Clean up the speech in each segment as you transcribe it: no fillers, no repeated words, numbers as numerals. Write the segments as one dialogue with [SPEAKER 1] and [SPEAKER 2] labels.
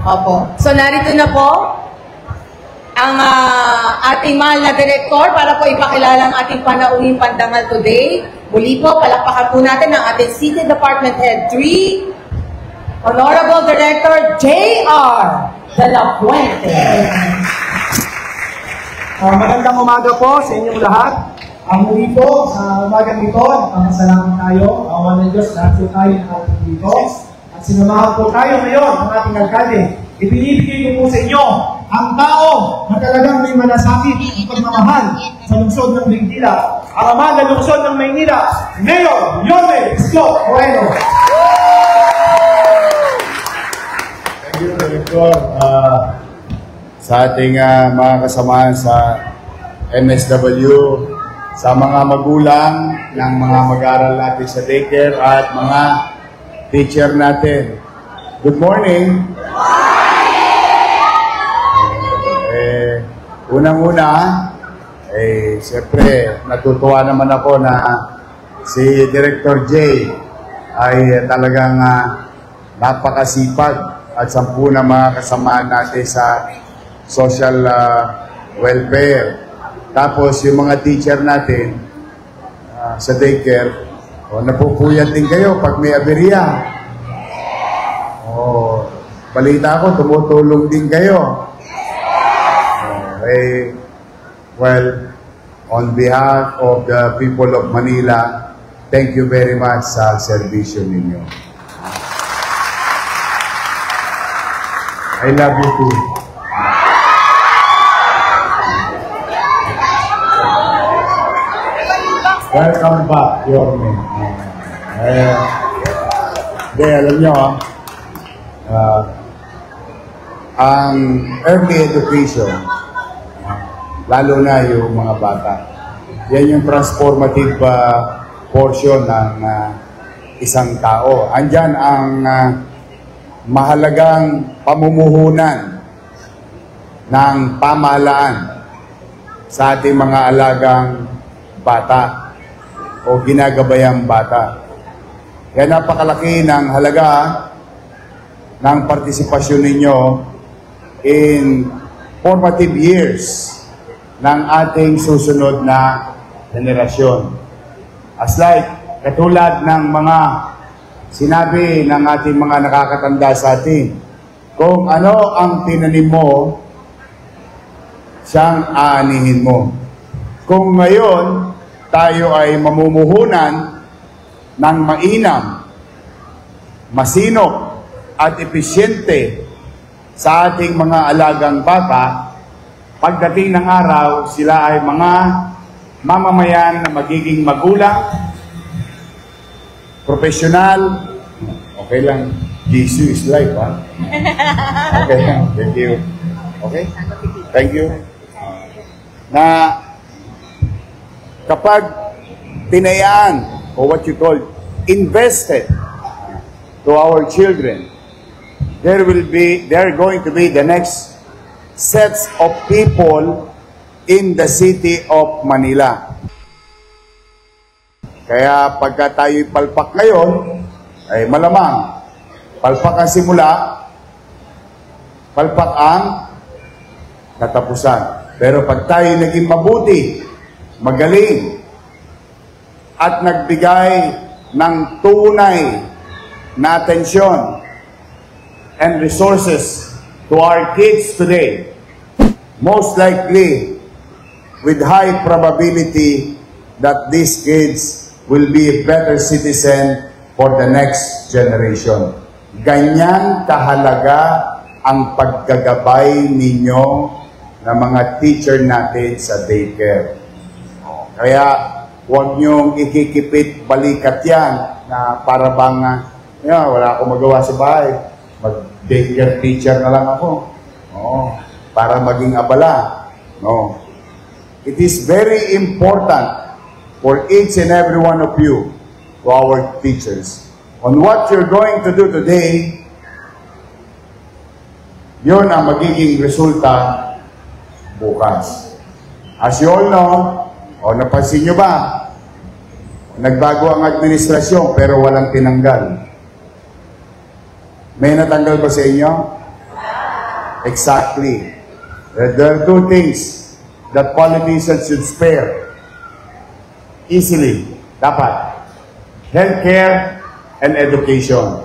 [SPEAKER 1] Opo. So narito na po ang ating mahal na direktor para po ipakilala ang ating panauhing pandangal today. Muli po, palakpakan po natin ang ating City Department Head 3, Honorable Director J.R. De La Fuente.
[SPEAKER 2] Magandang umaga po sa inyong lahat. Muli po sa umagang ito, nagpapasalamat tayo. Awan ng Diyos, lahat po tayo nakapag dito. At sinamahan po tayo ngayon ng ating alkalde. Ibinibigay ko po sa inyo ang tao na talagang may malasakit at pagmamahal sa lungsod ng Maynila. Ang ama ng lungsod ng Maynila, Mayor Yorme Isko Moreno.
[SPEAKER 3] Thank you, Director. Sa ating mga kasamahan sa MSW, sa mga magulang ng mga mag-aaral natin sa daycare at mga teacher natin. Good morning! Unang-una, siyempre, natutuwa naman ako na si Director J ay talagang napakasipag at 10 na mga kasamaan natin sa social welfare. Tapos yung mga teacher natin sa daycare, napupuyat din kayo pag may aberya. Balita ko, tumutulong din kayo. Well, on behalf of the people of Manila, thank you very much sa serbisyo ninyo. I love you too. Welcome back, Yorme. Alam nyo, ang early education, lalo na yung mga bata, yan yung transformative portion ng isang tao. Andyan ang mahalagang pamumuhunan ng pamahalaan sa ating mga alagang bata o ginagabayang bata. Kaya napakalaki ng halaga ng partisipasyon ninyo in formative years ng ating susunod na henerasyon. As like, katulad ng mga sinabi ng ating mga nakakatanda sa atin, kung ano ang tinanim mo, siyang aanihin mo. Kung ngayon, tayo ay mamumuhunan ng mainam, masinop, at episyente sa ating mga alagang bata, pagdating ng araw, sila ay mga mamamayan na magiging magulang, profesional, okay lang, Jesus is life, ha? Okay, thank you. Okay? Thank you. Na kapag tinayaan, o what you call, invested to our children, there are going to be the next sets of people in the city of Manila. Kaya pagka tayo'y palpak ngayon, ay malamang, palpak ang simula, palpak ang katapusan. Pero pag tayo naging mabuti, magaling, at nagbigay ng tunay na atensyon and resources to our kids today, most likely, with high probability that these kids will be a better citizen for the next generation. Ganyan kahalaga ang paggagabay ninyo ng mga teacher natin sa daycare. Kaya huwag niyong ikikipit balikat yan na para bang wala akong magawa sa bahay. Mag-daycare teacher na lang ako. Para maging abala. No. It is very important for each and every one of you, to our teachers, on what you're going to do today. Yun ang magiging resulta bukas. As you all know, napansin nyo ba, nagbago ang administrasyon pero walang tinanggal. May natanggal ba sa inyo? Exactly. There are two things that politicians should spare easily. Dapat. Healthcare and education.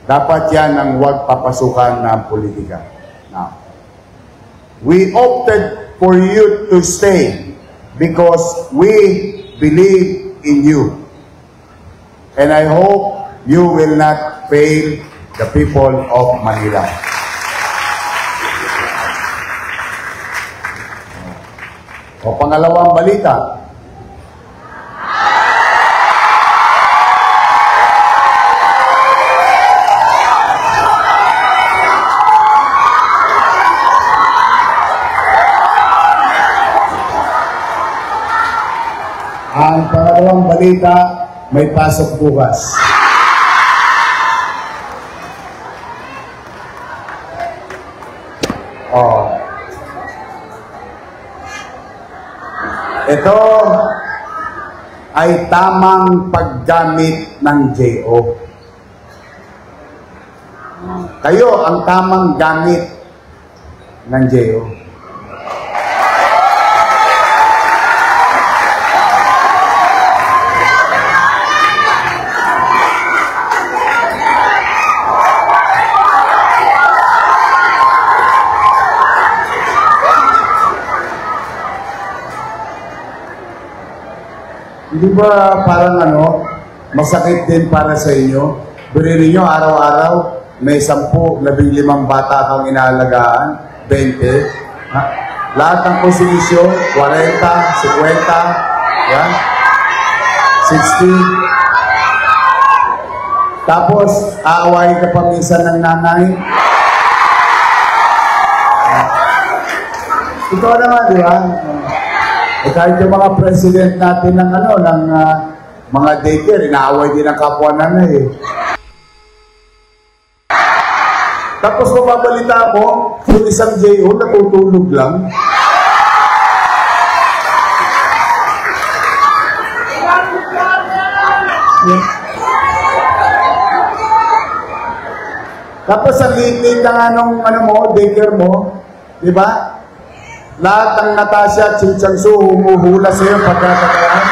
[SPEAKER 3] Dapat yan ang huwag papasukan ng politika. Now, we opted for you to stay because we believe in you. And I hope you will not fail the people of Manila. O pangalawang balita. Ang pangalawang balita, may pasok bukas. Oh. Ito ay tamang paggamit ng JO. Kayo ang tamang gamit ng JO. Hindi ba parang masakit din para sa inyo? Bilhin nyo araw-araw, may 10, 15 bata kang inaalagaan, 20. Ha? Lahat ng posisyon, 40, 50, yan, 60. Tapos, aawain ka pa minsan ng nanay. Ikaw naman, di ba? Kahit yung mga president natin ng mga daycare, inaaway din ang kapwa nanay. Tapos mababalita ako, yung isang JO natutulog lang. Tapos ang liit-liit na daycare mo, di ba? Lahat ng Natasha at Chinchansu humuhula sa iyo pagkakataon.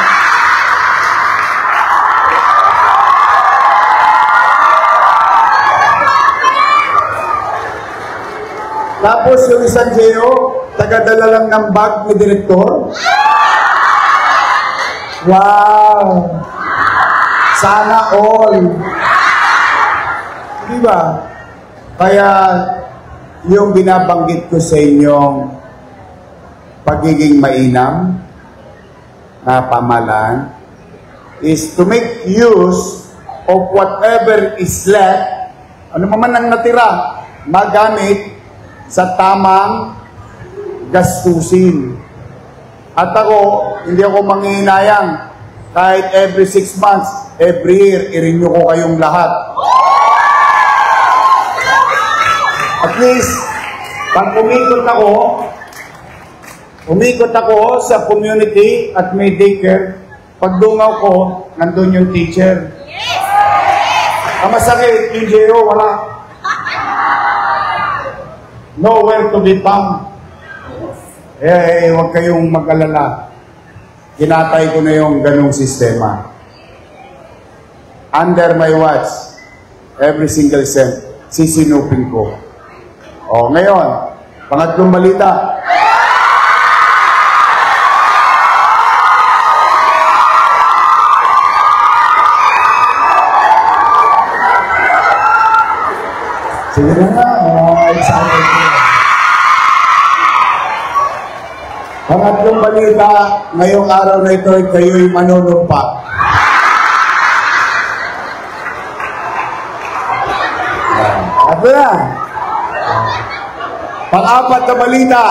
[SPEAKER 3] Tapos yung isang JO, tagadala lang ng bag ni direktor. Wow! Sana all! Diba? Kaya yung binabanggit ko sa inyong pagiging mainam na pamahalaan is to make use of whatever is left, ano man ang natira, magamit sa tamang gastusin. At ako, hindi ako manghihinayang kahit every 6 months, every year, i-renew ko kayong lahat. At least, pag umikot ako sa community at may daycare, pag dungaw ko, nandun yung teacher. Ang masakit, yung JO, wala. Nowhere to be found. Huwag kayong mag-alala. Kinatay ko na yung ganong sistema. Under my watch, every single cent, sisinupin ko. O, ngayon, pangatlong balita. Sige na, excited ko. Pangatlong balita, ngayong araw na ito ay kayo'y manunumpa. Ito na. Pang-apat na balita.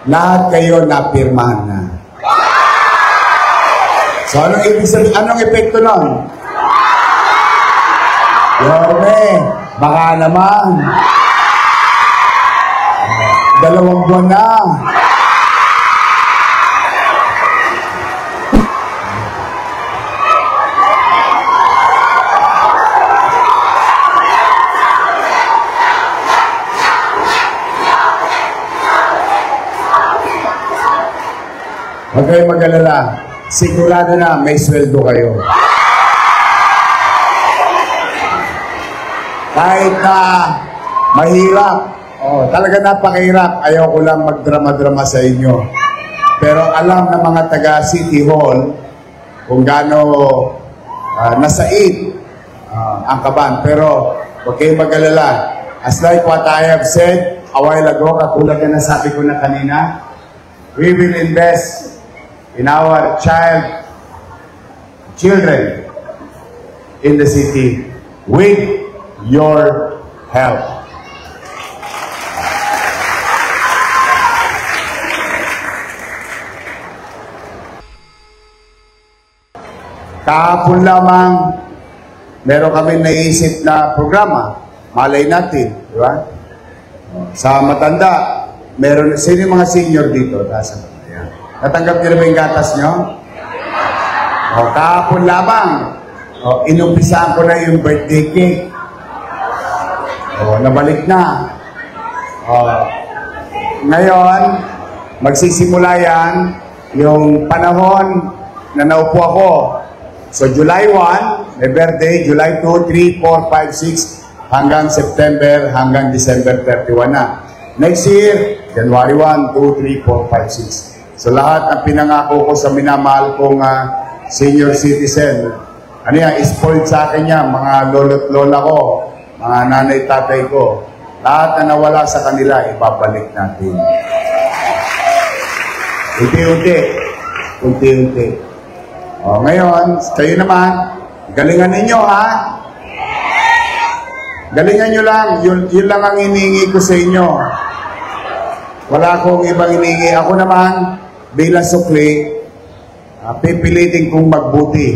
[SPEAKER 3] Lahat kayo napirmahan na. So, anong ibig sabihin? Anong epekto nun? Yorme, baka naman. 2 buwan na. Huwag kayong mag-alala. Sigurado na may sweldo kayo. Kahit na mahirap, talaga napakahirap, ayaw ko lang magdrama-drama sa inyo. Pero alam ng mga taga City Hall kung gaano nasaid ang kaban. Pero huwag kayong mag-alala. As like what I have said a while ago, katulad na nasabi ko na kanina, we will invest in our children in the city with your help. Kahapon lamang, meron kami naisip na programa. Malay natin, di ba? Sa matanda, meron, sino yung mga senior dito? Natanggap niyo na ba yung gatas nyo? Kahapon lamang, inumpisaan ko na yung birthday cake. Nabalik na. Ngayon, magsisimula yan yung panahon na naupo ako. So, July 1, may birthday, July 2, 3, 4, 5, 6, hanggang September, hanggang December 31 na. Next year, January 1, 2, 3, 4, 5, 6. So lahat ng pinangako ko sa minamahal kong senior citizen, ano yan, spoiled sa akin yan, mga lolo't lola ko, mga nanay tatay ko, lahat na nawala sa kanila, ibabalik natin. Unti-unti. Ngayon, kayo naman, galingan ninyo ha? Galingan nyo lang, yun lang ang iniingi ko sa inyo. Wala akong ibang iniingi. Ako naman, bilang sukli, pipilitin kong magbuti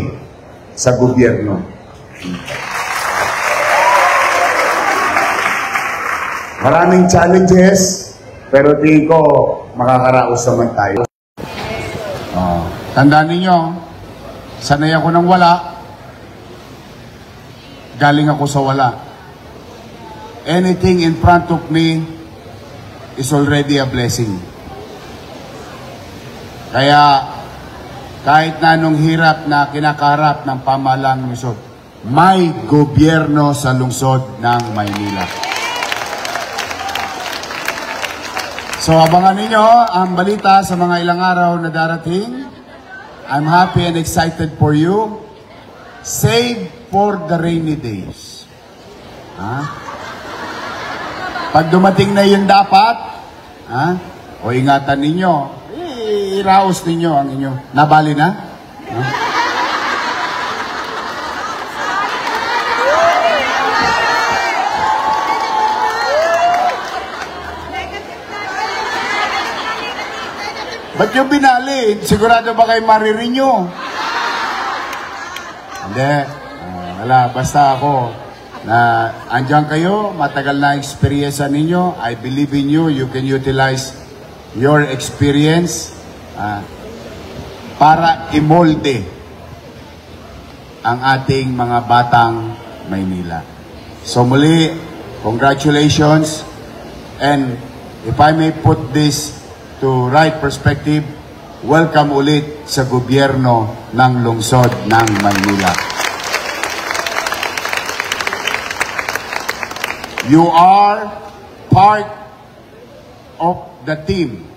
[SPEAKER 3] sa gobyerno. Maraming challenges, pero tingin ko makakaraos naman tayo. Tandaan ninyo, sanay ako ng wala, galing ako sa wala. Anything in front of me is already a blessing. Kaya, kahit na anong hirap na kinakaharap ng pamahalang lungsod, may gobyerno sa lungsod ng Maynila. So, abangan ninyo ang balita sa mga ilang araw na darating. I'm happy and excited for you. Save for the rainy days. Pag dumating na yung dapat, o ingatan ninyo, iraos ninyo ang inyo. Nabali na? Ba't yung binali? Sigurado ba kayo maririnyo? Hindi. Wala, basta ako na andyan kayo, matagal na experience ninyo. I believe in you. You can utilize your experience para imolde ang ating mga batang Maynila. So muli, congratulations. And if I may put this to right perspective, welcome ulit sa gobyerno ng lungsod ng Maynila. You are part of the team.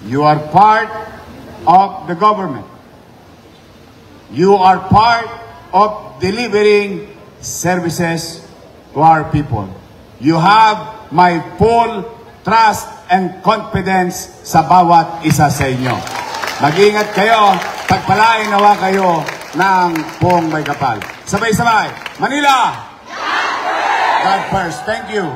[SPEAKER 3] You are part of the government. You are part of delivering services to our people. You have my full trust and confidence sa bawat isa sa inyo. Mag-ingat kayo, pagpalain nawa kayo ng buong may kapal. Sabay-sabay, Manila! God first. Thank you.